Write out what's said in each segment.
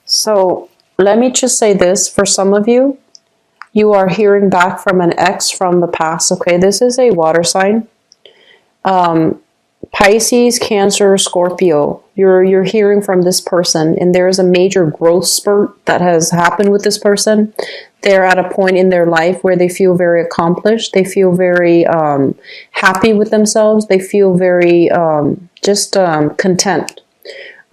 So let me just say this for some of you. You are hearing back from an ex from the past. Okay, this is a water sign. Pisces, Cancer, Scorpio. You're hearing from this person, and there is a major growth spurt that has happened with this person. They're at a point in their life where they feel very accomplished. They feel very happy with themselves. They feel very content.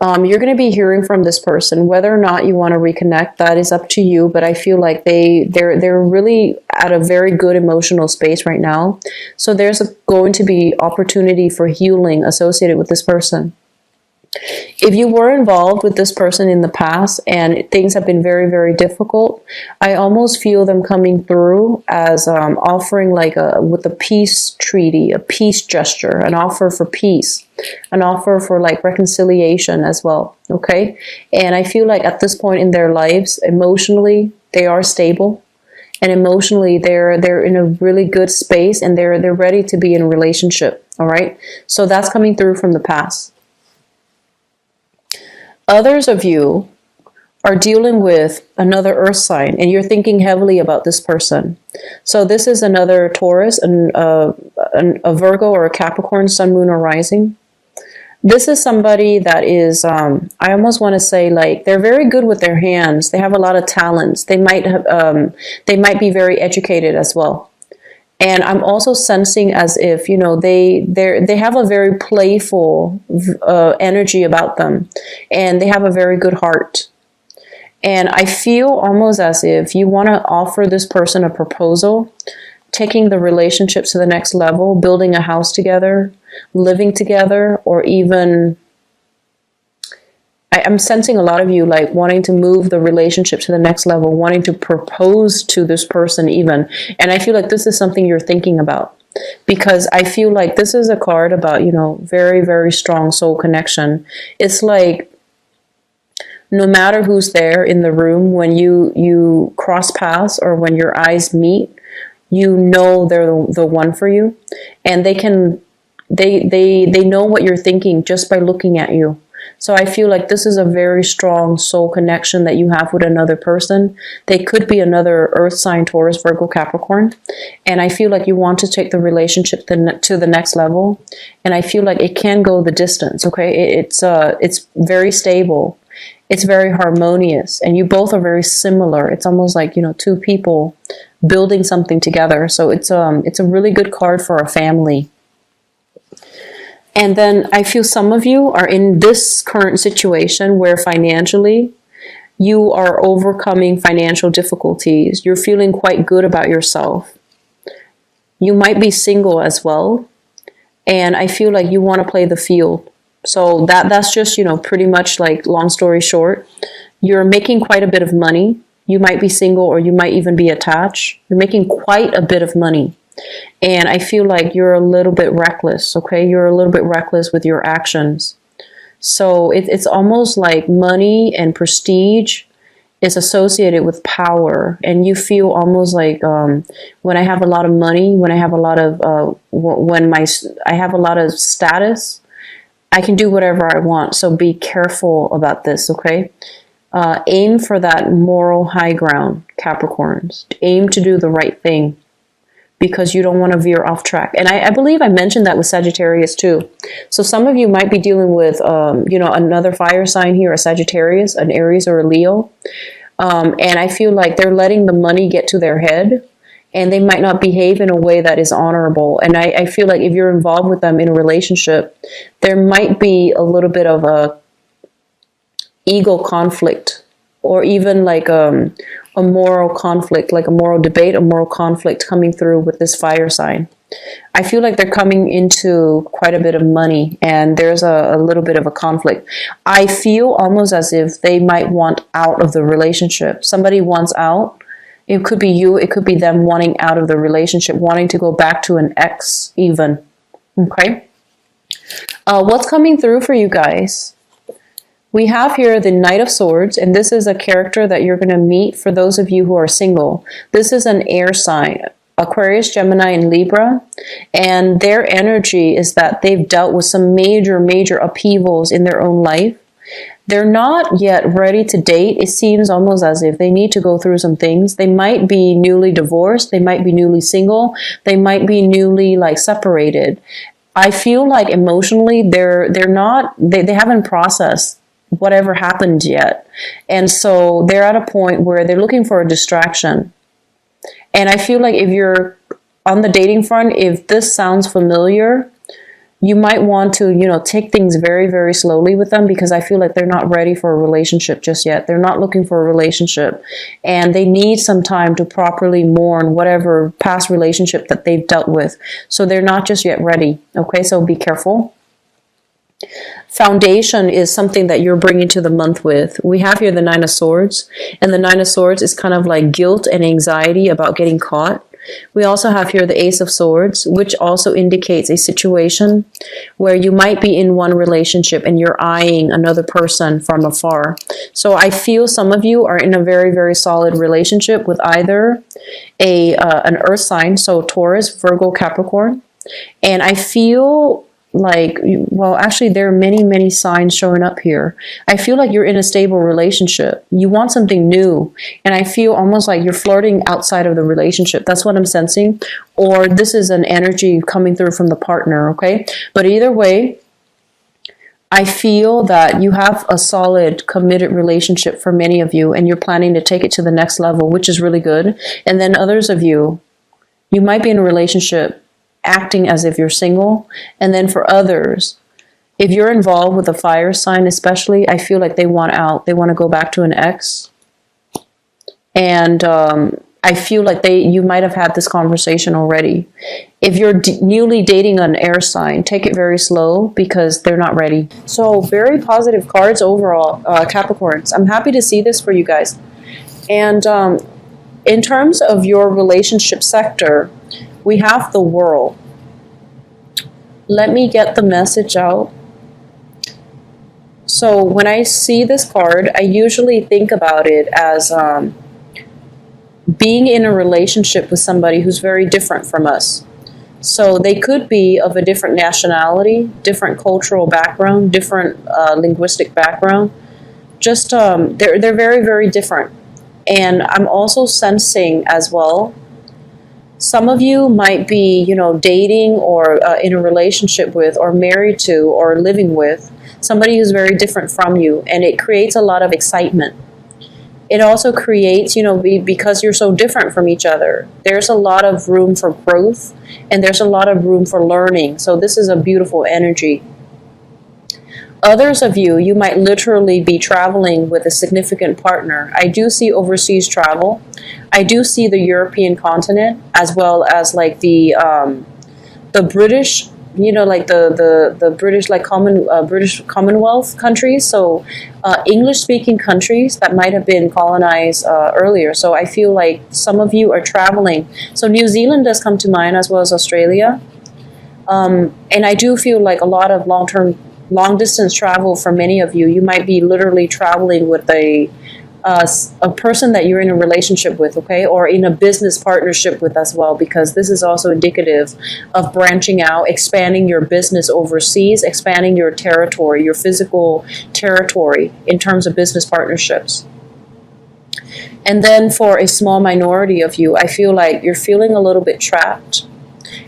You're going to be hearing from this person. Whether or not you want to reconnect, that is up to you. But I feel like they're really at a very good emotional space right now. So there's going to be opportunity for healing associated with this person. If you were involved with this person in the past and things have been very, very difficult, I almost feel them coming through as offering with a peace treaty, a peace gesture, an offer for peace, an offer for like reconciliation as well. Okay. And I feel like at this point in their lives, emotionally, they are stable. And emotionally, they're in a really good space, and they're ready to be in a relationship. All right. So that's coming through from the past. Others of you are dealing with another earth sign, and you're thinking heavily about this person. So this is another Taurus, and a Virgo or a Capricorn, sun, moon, or rising. This is somebody that is, I almost want to say, like, they're very good with their hands. They have a lot of talents. They might be very educated as well. And I'm also sensing as if, you know, they have a very playful energy about them, and they have a very good heart. And I feel almost as if you want to offer this person a proposal, taking the relationship to the next level, building a house together, living together, or even I'm sensing a lot of you like wanting to move the relationship to the next level, wanting to propose to this person even. And I feel like this is something you're thinking about, because I feel like this is a card about, you know, very, very strong soul connection. It's like no matter who's there in the room, when you cross paths or when your eyes meet, you know they're the one for you, and they know what you're thinking just by looking at you. So I feel like this is a very strong soul connection that you have with another person. They could be another earth sign, Taurus, Virgo, Capricorn. And I feel like you want to take the relationship to the next level. And I feel like it can go the distance, okay? It's very stable. It's very harmonious. And you both are very similar. It's almost like, you know, two people building something together. So it's a really good card for a family. And then I feel some of you are in this current situation where financially you are overcoming financial difficulties. You're feeling quite good about yourself. You might be single as well. And I feel like you want to play the field. So that's just, you know, pretty much like long story short. You're making quite a bit of money. You might be single, or you might even be attached. You're making quite a bit of money. And I feel like you're a little bit reckless, okay? You're a little bit reckless with your actions. So it's almost like money and prestige is associated with power. And you feel almost like when I have a lot of money, when I have a lot of I have a lot of status, I can do whatever I want. So be careful about this, okay? Aim for that moral high ground, Capricorns. Aim to do the right thing, because you don't want to veer off track. And I believe I mentioned that with Sagittarius too. So some of you might be dealing with, you know, another fire sign here, a Sagittarius, an Aries, or a Leo. And I feel like they're letting the money get to their head, and they might not behave in a way that is honorable. And I feel like if you're involved with them in a relationship, there might be a little bit of a ego conflict, or even like a moral conflict, like a moral debate, a moral conflict coming through with this fire sign. I feel like they're coming into quite a bit of money, and there's a little bit of a conflict. I feel almost as if they might want out of the relationship. Somebody wants out. It could be you. It could be them wanting out of the relationship, wanting to go back to an ex even. Okay. What's coming through for you guys? We have here the Knight of Swords, and this is a character that you're going to meet for those of you who are single. This is an air sign, Aquarius, Gemini, and Libra, and their energy is that they've dealt with some major, major upheavals in their own life. They're not yet ready to date. It seems almost as if they need to go through some things. They might be newly divorced. They might be newly single. They might be newly like separated. I feel like emotionally they haven't processed whatever happened yet. And so they're at a point where they're looking for a distraction. And I feel like if you're on the dating front, if this sounds familiar, you might want to, take things very, very slowly with them, because I feel like they're not ready for a relationship just yet. They're not looking for a relationship, and they need some time to properly mourn whatever past relationship that they've dealt with. So they're not just yet ready. Okay, so be careful. Foundation is something that you're bringing to the month with. We have here the Nine of Swords, and the Nine of Swords is kind of like guilt and anxiety about getting caught. We also have here the Ace of Swords, which also indicates a situation where you might be in one relationship and you're eyeing another person from afar. So I feel some of you are in a very, very solid relationship with either an earth sign, so Taurus, Virgo, Capricorn. And I feel like, well, actually there are many, many signs showing up here. I feel like you're in a stable relationship. You want something new. And I feel almost like you're flirting outside of the relationship. That's what I'm sensing. Or this is an energy coming through from the partner, okay? But either way, I feel that you have a solid, committed relationship for many of you, and you're planning to take it to the next level, which is really good. And then others of you, you might be in a relationship acting as if you're single. And then for others, if you're involved with a fire sign especially, I feel like they want out. They want to go back to an ex. And I feel like you might have had this conversation already. If you're newly dating an air sign, take it very slow because they're not ready. So very positive cards overall, Capricorns. I'm happy to see this for you guys. And in terms of your relationship sector, we have the World. Let me get the message out. So when I see this card, I usually think about it as being in a relationship with somebody who's very different from us. So they could be of a different nationality, different cultural background, different linguistic background. Just they're very, very different. And I'm also sensing as well, some of you might be, dating or in a relationship with or married to or living with somebody who's very different from you, and it creates a lot of excitement. It also creates, because you're so different from each other, there's a lot of room for growth and there's a lot of room for learning. So this is a beautiful energy. Others of you, you might literally be traveling with a significant partner. I do see overseas travel. I do see the European continent, as well as like the British, like the British, like British Commonwealth countries. So English-speaking countries that might have been colonized earlier. So I feel like some of you are traveling. So New Zealand does come to mind, as well as Australia. And I do feel like a lot of long distance travel for many of you. You might be literally traveling with a person that you're in a relationship with, okay, or in a business partnership with as well, because this is also indicative of branching out, expanding your business overseas, expanding your territory, your physical territory in terms of business partnerships. And then for a small minority of you, I feel like you're feeling a little bit trapped,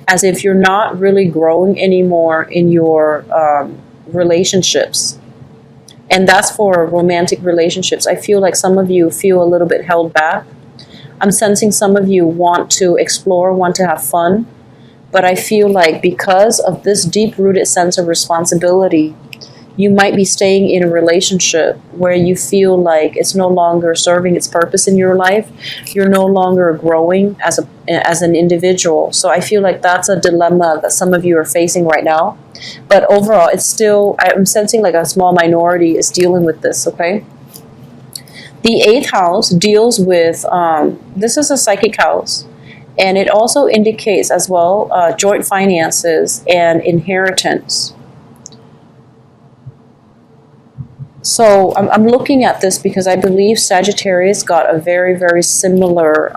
as if you're not really growing anymore in your relationships. And that's for romantic relationships. I feel like some of you feel a little bit held back. I'm sensing some of you want to explore, want to have fun. But I feel like because of this deep-rooted sense of responsibility, you might be staying in a relationship where you feel like it's no longer serving its purpose in your life. You're no longer growing as an individual. So I feel like that's a dilemma that some of you are facing right now. But overall, it's still, I'm sensing like a small minority is dealing with this, okay? The 8th house deals with, this is a psychic house. And it also indicates as well joint finances and inheritance. So I'm looking at this because I believe Sagittarius got a very, very similar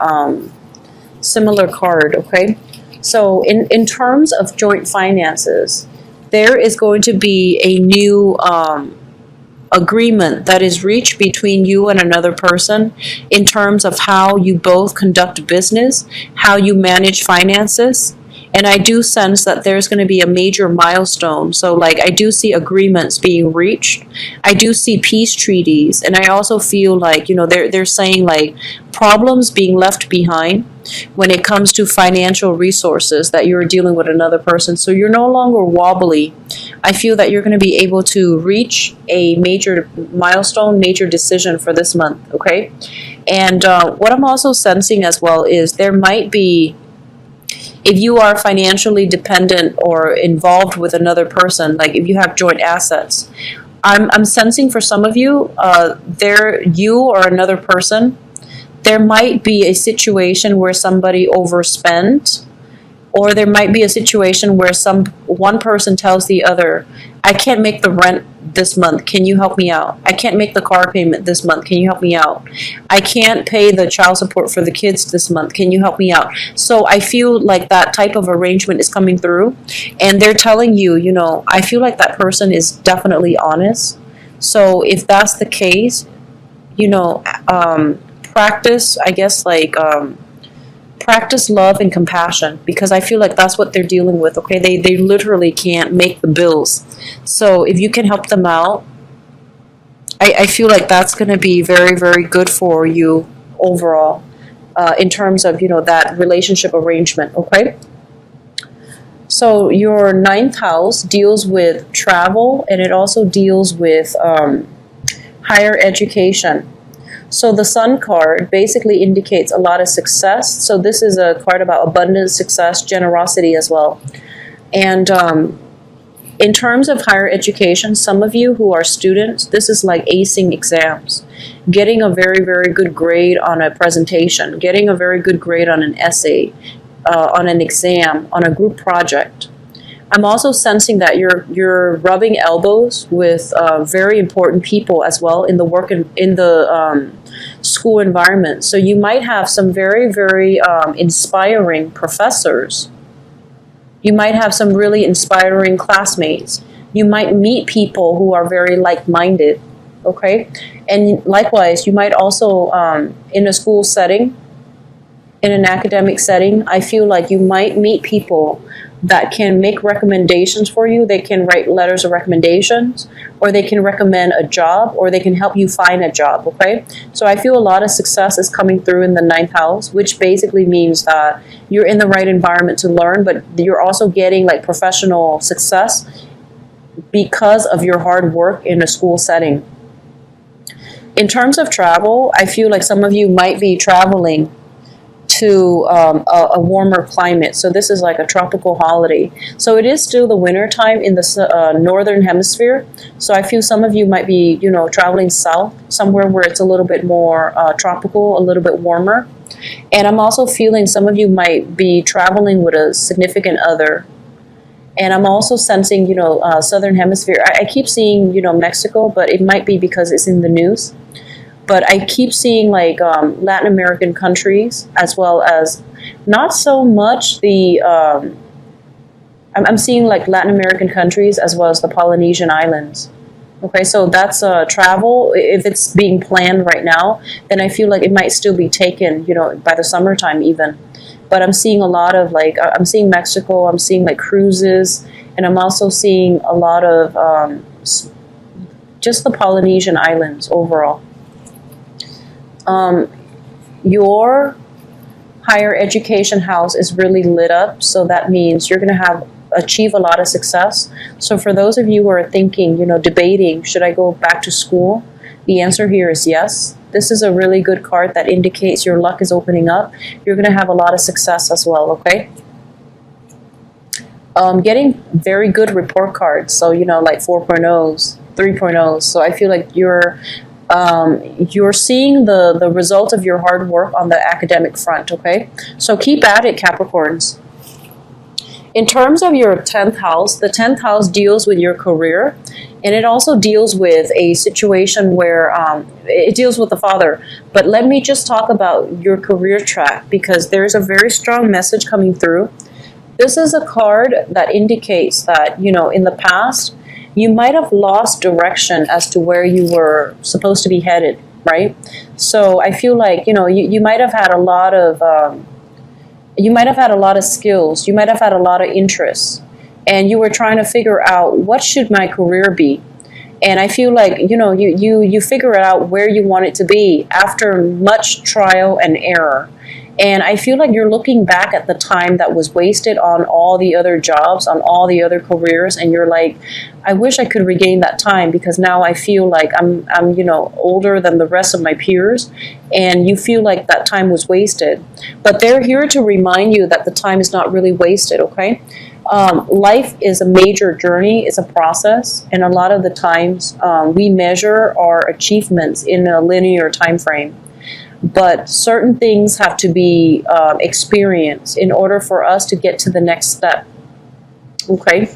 card, okay? So in terms of joint finances, there is going to be a new agreement that is reached between you and another person in terms of how you both conduct business, how you manage finances. And I do sense that there's going to be a major milestone. So, like, I do see agreements being reached. I do see peace treaties. And I also feel like, they're saying, like, problems being left behind when it comes to financial resources that you're dealing with another person. So you're no longer wobbly. I feel that you're going to be able to reach a major milestone, major decision for this month, okay? And what I'm also sensing as well is there might be, if you are financially dependent or involved with another person, like if you have joint assets, I'm sensing for some of you, you or another person, there might be a situation where somebody overspent, or there might be a situation where one person tells the other, I can't make the rent this month, can you help me out? I can't make the car payment this month, can you help me out? I can't pay the child support for the kids this month, can you help me out? So I feel like that type of arrangement is coming through, and they're telling you, I feel like that person is definitely honest. So if that's the case, practice, I guess, practice love and compassion, because I feel like that's what they're dealing with, okay? They literally can't make the bills. So if you can help them out, I feel like that's going to be very, very good for you overall, in terms of, that relationship arrangement, okay? So your ninth house deals with travel, and it also deals with higher education. So the Sun card basically indicates a lot of success. So this is a card about abundance, success, generosity as well. And in terms of higher education, some of you who are students, this is like acing exams, getting a very, very good grade on a presentation, getting a very good grade on an essay, on an exam, on a group project. I'm also sensing that you're rubbing elbows with very important people as well in the work in the school environment. So you might have some very, very inspiring professors. You might have some really inspiring classmates. You might meet people who are very like-minded, okay? And likewise, you might also, in a school setting, in an academic setting, I feel like you might meet people that can make recommendations for you. They can write letters of recommendations, or they can recommend a job, or they can help you find a job, okay? So I feel a lot of success is coming through in the ninth house, which basically means that you're in the right environment to learn, but you're also getting like professional success because of your hard work in a school setting. In terms of travel, I feel like some of you might be traveling to a warmer climate. So this is like a tropical holiday. So it is still the winter time in the northern hemisphere. So I feel some of you might be, traveling south, somewhere where it's a little bit more tropical, a little bit warmer. And I'm also feeling some of you might be traveling with a significant other. And I'm also sensing, southern hemisphere. I keep seeing, Mexico, but it might be because it's in the news. But I keep seeing like Latin American countries, as well as not so much the, I'm seeing like Latin American countries as well as the Polynesian islands. Okay, so that's travel. If it's being planned right now, then I feel like it might still be taken, by the summertime even. But I'm seeing a lot of like, I'm seeing Mexico, I'm seeing like cruises, and I'm also seeing a lot of just the Polynesian islands overall. Your higher education house is really lit up, so that means you're going to achieve a lot of success. So for those of you who are thinking, debating, should I go back to school? The answer here is yes. This is a really good card that indicates your luck is opening up. You're going to have a lot of success as well, okay? Getting very good report cards, so, like 4.0s, 3.0s. So I feel like you're seeing the result of your hard work on the academic front, okay? So keep at it, Capricorns. In terms of your 10th house, the 10th house deals with your career, and it also deals with a situation where it deals with the father. But let me just talk about your career track, because there's a very strong message coming through. This is a card that indicates that, in the past, you might have lost direction as to where you were supposed to be headed, right? So I feel like, you might have had a lot of skills, you might have had a lot of interests, and you were trying to figure out, what should my career be? And I feel like, you figure out where you want it to be after much trial and error. And I feel like you're looking back at the time that was wasted on all the other jobs, on all the other careers, and you're like, I wish I could regain that time, because now I feel like I'm older than the rest of my peers, and you feel like that time was wasted. But they're here to remind you that the time is not really wasted, okay? Life is a major journey, it's a process, and a lot of the times we measure our achievements in a linear time frame. But certain things have to be experienced in order for us to get to the next step, okay?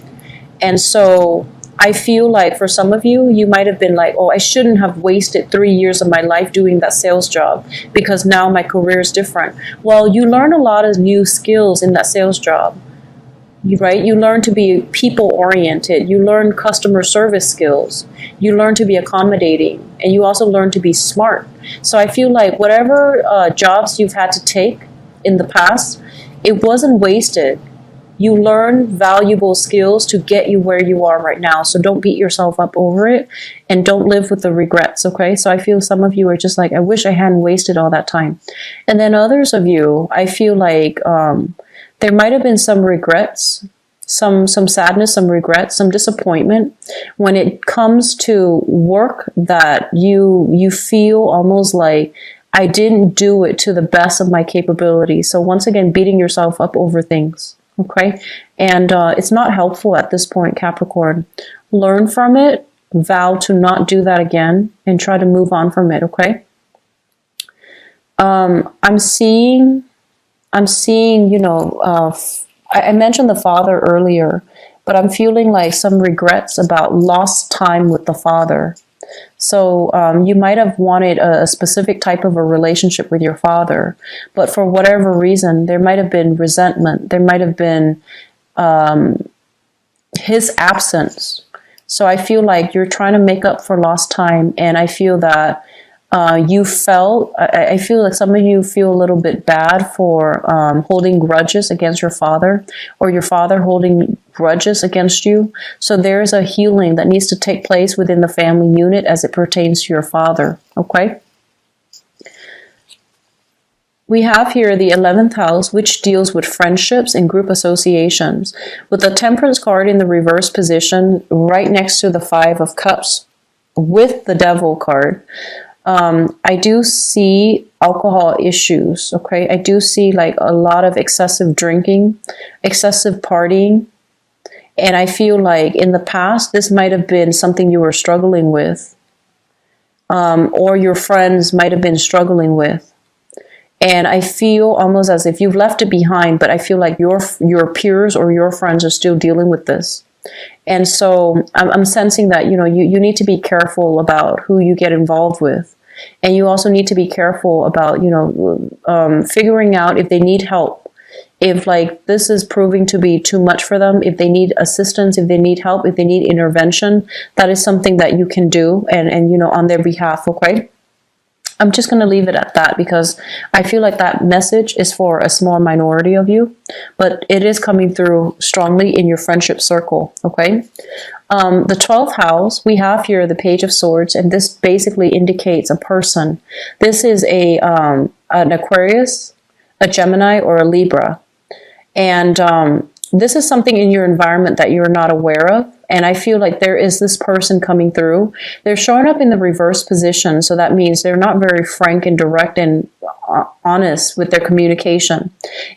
And so I feel like for some of you, you might have been like, oh, I shouldn't have wasted 3 years of my life doing that sales job, because now my career is different. Well, you learn a lot of new skills in that sales job. Right? You learn to be people-oriented. You learn customer service skills. You learn to be accommodating. And you also learn to be smart. So I feel like whatever jobs you've had to take in the past, it wasn't wasted. You learn valuable skills to get you where you are right now. So don't beat yourself up over it, and don't live with the regrets, okay? So I feel some of you are just like, I wish I hadn't wasted all that time. And then others of you, I feel like there might have been some regrets, some sadness, some regrets, some disappointment when it comes to work that you feel almost like, I didn't do it to the best of my capability. So once again, beating yourself up over things, okay? And it's not helpful at this point, Capricorn. Learn from it, vow to not do that again, and try to move on from it, okay? I'm seeing, I mentioned the father earlier, but I'm feeling like some regrets about lost time with the father. So you might have wanted a specific type of a relationship with your father, but for whatever reason, there might have been resentment. There might have been his absence. So I feel like you're trying to make up for lost time, and I feel that I feel like some of you feel a little bit bad for holding grudges against your father, or your father holding grudges against you. So there's a healing that needs to take place within the family unit as it pertains to your father, okay? We have here the 11th house, which deals with friendships and group associations, with the Temperance card in the reverse position right next to the 5 of Cups with the Devil card. I do see alcohol issues, okay? I do see like a lot of excessive drinking, excessive partying. And I feel like in the past, this might have been something you were struggling with, or your friends might have been struggling with. And I feel almost as if you've left it behind, but I feel like your peers or your friends are still dealing with this. And so I'm sensing that, you need to be careful about who you get involved with. And you also need to be careful about, figuring out if they need help. If like this is proving to be too much for them, if they need assistance, if they need help, if they need intervention, that is something that you can do and on their behalf, okay? I'm just going to leave it at that, because I feel like that message is for a small minority of you, but it is coming through strongly in your friendship circle, okay? The 12th house, we have here the Page of Swords, and this basically indicates a person. This is an Aquarius, a Gemini, or a Libra. And this is something in your environment that you're not aware of. And I feel like there is this person coming through. They're showing up in the reverse position. So that means they're not very frank and direct and honest with their communication.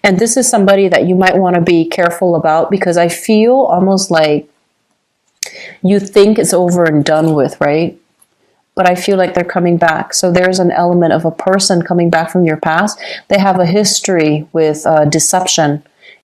And this is somebody that you might want to be careful about, because I feel almost like you think it's over and done with, right? But I feel like they're coming back. So there's an element of a person coming back from your past. They have a history with deception.